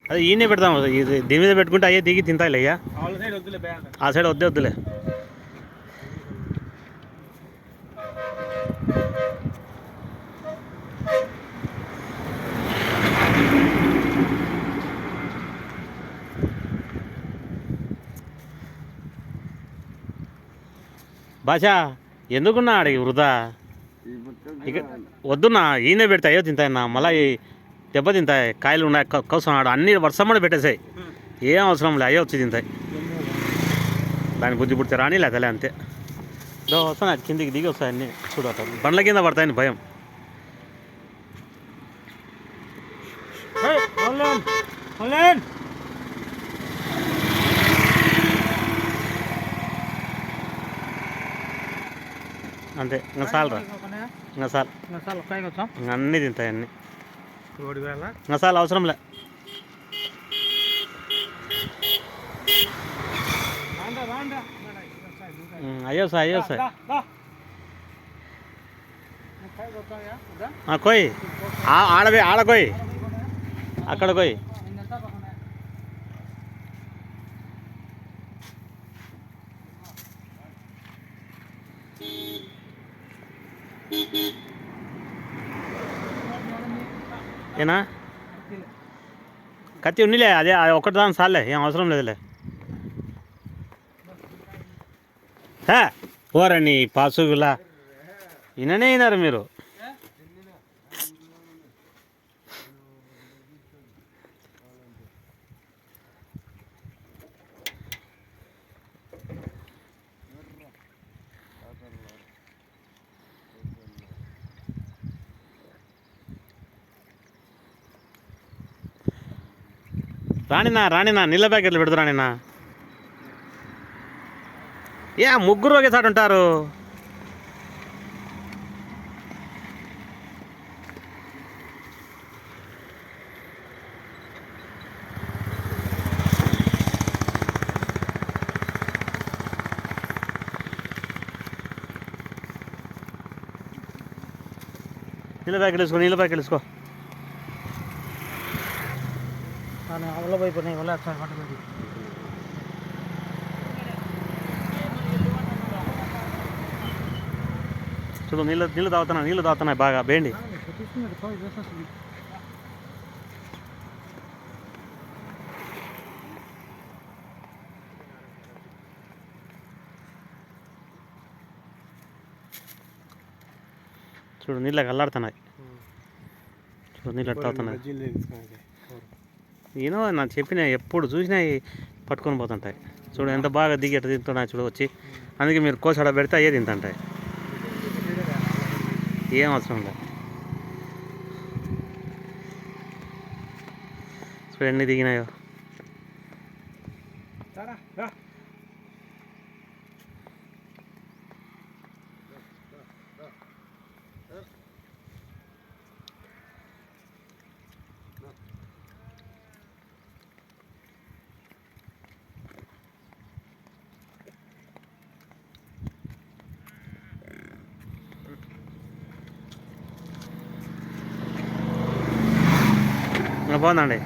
అదే ఈయనే పెడతాం, ఇది దీని మీద పెట్టుకుంటే అయ్యే దిగి తింటాయిలే అయ్యా. ఆ సైడ్ వద్దే వద్దులే. బాషా ఎందుకున్నా అడిగి వృధా ఇక వద్దున్నా, ఈయనే పెడతా అయ్యో తింటాయన్నా. మళ్ళీ దెబ్బ తింటాయి, కాయలు ఉన్నాయి కోసం ఆడు అన్ని వర్షం పెట్టేసాయి. ఏం అవసరం లే, అయ్యే వచ్చి తింటాయి. దాని బుద్ధి పుడితే రాని లేదలే అంతే. వస్తాయి కిందికి దిగి వస్తాయి అన్నీ. చూడటం బండ్ల కింద పడతాయని భయం. అంతే ఇంకా చాలరా, ఇంకా చాలు, అన్నీ తింటాయి అన్నీ. ఇంకా చాలు, అవసరంలే. అయ్యో సార్, అయ్యో సార్, కొయ్ ఆడ కొయ్, అక్కడ కొయ్. ఏనా కత్తి ఉన్నిలే, అదే ఒకటి దాని సార్లే, ఏం అవసరం లేదులే. ఓరండి పాసుగులా విననే వినారు మీరు. రానినా నీళ్ళ ప్యాకెట్లు పెడుతురానినా. ముగ్గురు ఒకేసారి ఉంటారు. నీళ్ళ ప్యాకెట్ వేసుకో, నీళ్ళ ప్యాకెట్ వేసుకో. చూడు నీళ్ళు తాగుతున్నాయి బాగా బేండి. చూడు నీళ్ళకి అల్లాడుతున్నాయి. చూడు నీళ్ళు తాగుతున్నాయి. నేను నాకు చెప్పిన ఎప్పుడు చూసినా పట్టుకొని పోతుంటాయి. చూడు ఎంత బాగా దిగి ఎట్లా తింటున్నాయి చూడు వచ్చి. అందుకే మీరు కోసాడ పెడితే అయ్యే తింటుంటాయి, ఏం అవసరం లేదు. చూడు ఎన్ని దిగినాయో. బాగుందండి.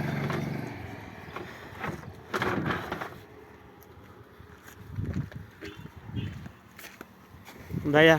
దయ్యా